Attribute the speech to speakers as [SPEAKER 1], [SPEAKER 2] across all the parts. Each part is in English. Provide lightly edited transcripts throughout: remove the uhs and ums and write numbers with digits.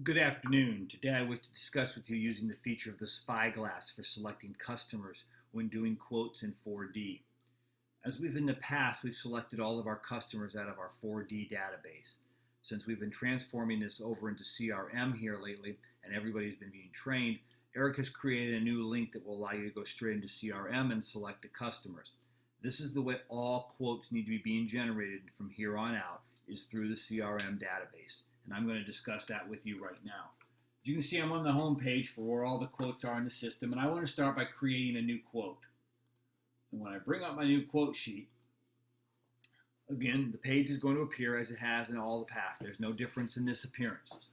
[SPEAKER 1] Good afternoon. Today I wish to discuss with you using the feature of the Spyglass for selecting customers when doing quotes in 4D. As we've in the past, we've selected all of our customers out of our 4D database. Since we've been transforming this over into CRM here lately and everybody's been being trained, Eric has created a new link that will allow you to go straight into CRM and select the customers. This is the way all quotes need to be being generated from here on out, is through the CRM database. And I'm going to discuss that with you right now. As you can see, I'm on the home page for where all the quotes are in the system, and I want to start by creating a new quote. And when I bring up my new quote sheet, again, the page is going to appear as it has in all the past. There's no difference in this appearance.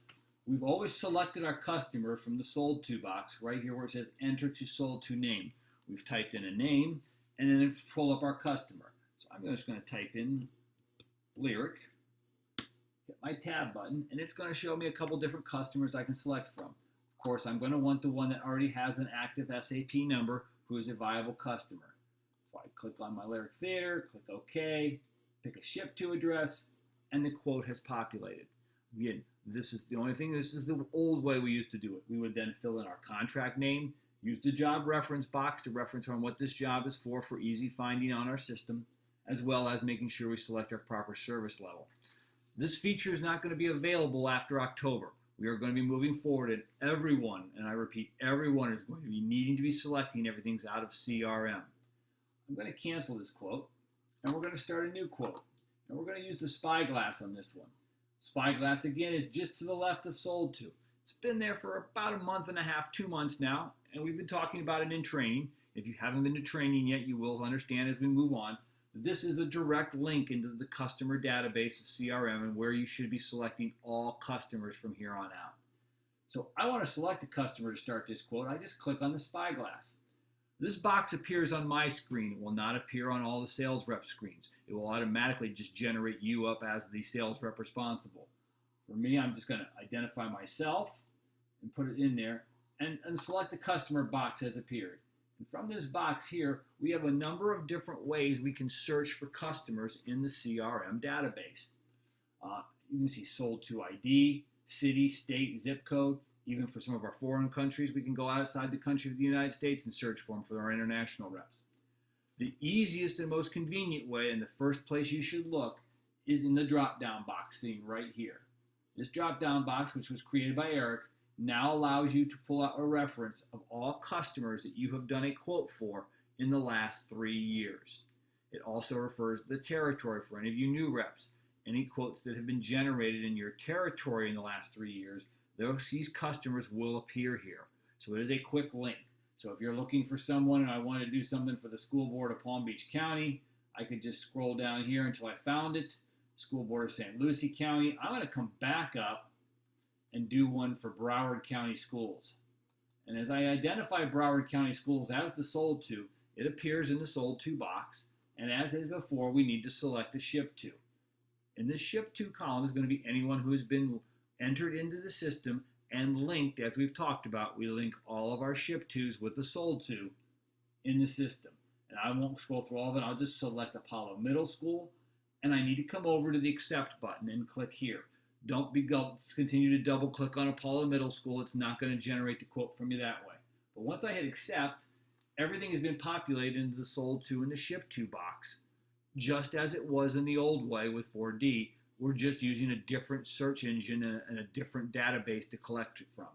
[SPEAKER 1] We've always selected our customer from the sold to box right here where it says enter to sold to name. We've typed in a name, and then it's pull up our customer. So I'm just going to type in Lyric, hit my tab button, and it's going to show me a couple different customers I can select from. Of course, I'm going to want the one that already has an active SAP number who is a viable customer. So I click on my Lyric Theater, click OK, pick a ship to address, and the quote has populated. Again, this is the only thing, this is the old way we used to do it. We would then fill in our contract name, use the job reference box to reference on what this job is for easy finding on our system, as well as making sure we select our proper service level. This feature is not going to be available after October. We are going to be moving forward, and everyone, and I repeat, everyone is going to be needing to be selecting everything's out of CRM. I'm going to cancel this quote, and we're going to start a new quote. And we're going to use the Spyglass on this one. Spyglass, again, is just to the left of sold to. It's been there for about a month and a half, 2 months now, and we've been talking about it in training. If you haven't been to training yet, you will understand as we move on. This is a direct link into the customer database of CRM and where you should be selecting all customers from here on out. So I want to select a customer to start this quote. I just click on the Spyglass. This box appears on my screen. It will not appear on all the sales rep screens. It will automatically just generate you up as the sales rep responsible. For me, I'm just going to identify myself and put it in there, and select the customer box has appeared. And from this box here, we have a number of different ways we can search for customers in the CRM database. You can see sold to ID, city, state, zip code. Even for some of our foreign countries, we can go outside the country of the United States and search for them for our international reps. The easiest and most convenient way, and the first place you should look, is in the drop-down box seen right here. This drop-down box, which was created by Eric, now allows you to pull out a reference of all customers that you have done a quote for in the last 3 years. It also refers to the territory for any of you new reps. Any quotes that have been generated in your territory in the last 3 years, these customers will appear here. So it is a quick link. So if you're looking for someone and I want to do something for the school board of Palm Beach County, I could just scroll down here until I found it. School board of St. Lucie County. I'm going to come back up and do one for Broward County Schools. And as I identify Broward County Schools as the sold to, it appears in the sold to box. And as is before, we need to select a ship to. In this ship to column is going to be anyone who has been entered into the system and linked, as we've talked about. We link all of our ship tos with the sold to in the system. And I won't scroll through all of it. I'll just select Apollo Middle School. And I need to come over to the accept button and click here. Don't continue to double click on Apollo Middle School. It's not going to generate the quote from you that way. But once I hit accept, everything has been populated into the sold to and the ship to box, just as it was in the old way with 4D. We're just using a different search engine and a different database to collect it from.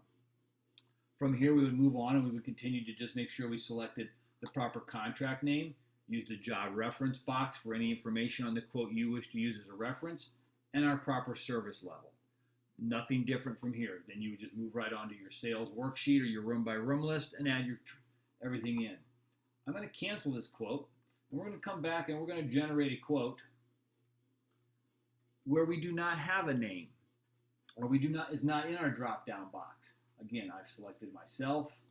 [SPEAKER 1] From here, we would move on and we would continue to just make sure we selected the proper contract name, use the job reference box for any information on the quote you wish to use as a reference, and our proper service level. Nothing different from here. Then you would just move right onto your sales worksheet or your room by room list and add everything in. I'm going to cancel this quote, and we're going to come back and we're going to generate a quote where we do not have a name, or is not in our drop-down box. Again, I've selected myself,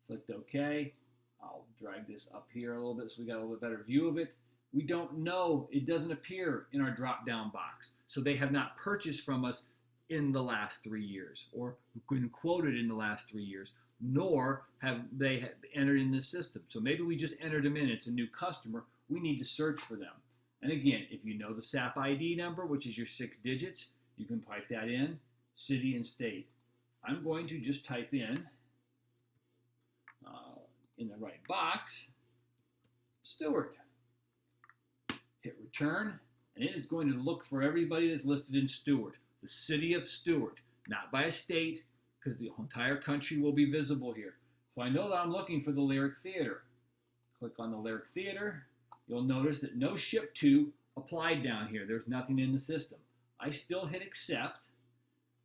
[SPEAKER 1] select OK. I'll drag this up here a little bit so we got a little bit better view of it. We don't know, it doesn't appear in our drop-down box. So they have not purchased from us in the last 3 years or been quoted in the last 3 years, nor have they entered in the system. So maybe we just entered them in. It's a new customer. We need to search for them. And again, if you know the SAP ID number, which is your 6 digits, you can pipe that in, city and state. I'm going to just type in the right box, Stewart. Hit return, and it is going to look for everybody that's listed in Stewart, the city of Stewart, not by a state, because the entire country will be visible here. So I know that I'm looking for the Lyric Theater. Click on the Lyric Theater. You'll notice that no ship to applied down here. There's nothing in the system. I still hit accept,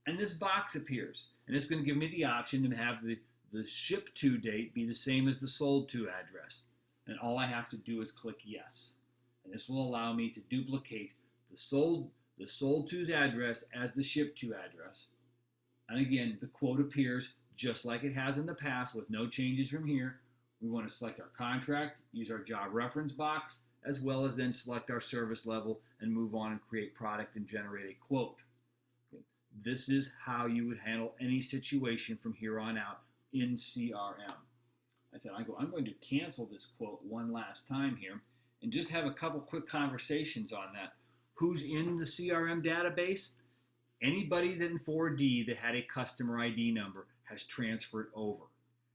[SPEAKER 1] and this box appears. And it's going to give me the option to have the ship to date be the same as the sold to address. And all I have to do is click yes. And this will allow me to duplicate the sold to's address as the ship to address. And again, the quote appears just like it has in the past with no changes from here. We want to select our contract, use our job reference box, as well as then select our service level and move on and create product and generate a quote. Okay. This is how you would handle any situation from here on out in CRM. I'm going to cancel this quote one last time here and just have a couple quick conversations on that. Who's in the CRM database? Anybody that in 4D that had a customer ID number has transferred over.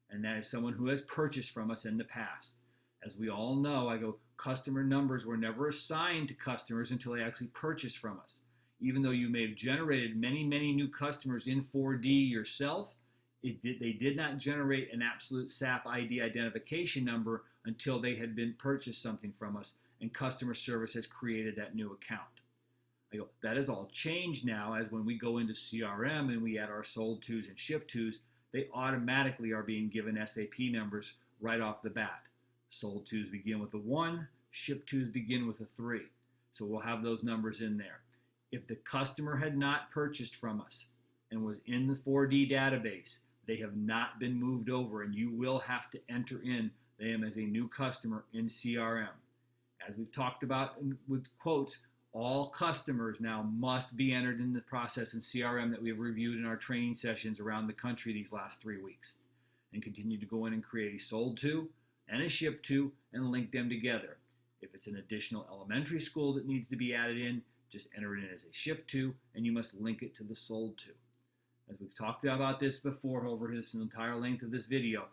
[SPEAKER 1] And that is someone who has purchased from us in the past. As we all know, customer numbers were never assigned to customers until they actually purchased from us. Even though you may have generated many, many new customers in 4D yourself, they did not generate an absolute SAP ID identification number until they had been purchased something from us and customer service has created that new account. That is all changed now, as when we go into CRM and we add our sold tos and ship tos, they automatically are being given SAP numbers right off the bat. Sold tos begin with a 1, ship tos begin with a 3. So we'll have those numbers in there. If the customer had not purchased from us and was in the 4D database, they have not been moved over, and you will have to enter in them as a new customer in CRM. As we've talked about with quotes, all customers now must be entered in the process in CRM that we have reviewed in our training sessions around the country these last 3 weeks, and continue to go in and create a sold to and a ship to and link them together. If it's an additional elementary school that needs to be added in, just enter it in as a ship to, and you must link it to the sold to. As we've talked about this before over this entire length of this video,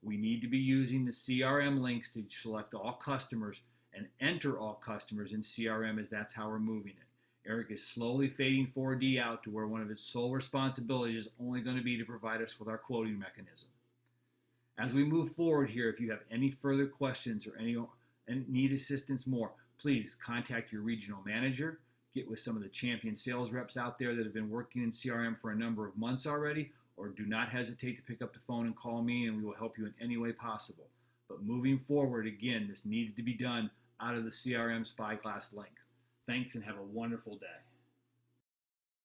[SPEAKER 1] we need to be using the CRM links to select all customers and enter all customers in CRM, as that's how we're moving it. Eric is slowly fading 4D out to where one of his sole responsibilities is only going to be to provide us with our quoting mechanism. As we move forward here, if you have any further questions or and need assistance more, please contact your regional manager, get with some of the champion sales reps out there that have been working in CRM for a number of months already, or do not hesitate to pick up the phone and call me, and we will help you in any way possible. But moving forward, again, this needs to be done out of the CRM Spyglass link. Thanks and have a wonderful day.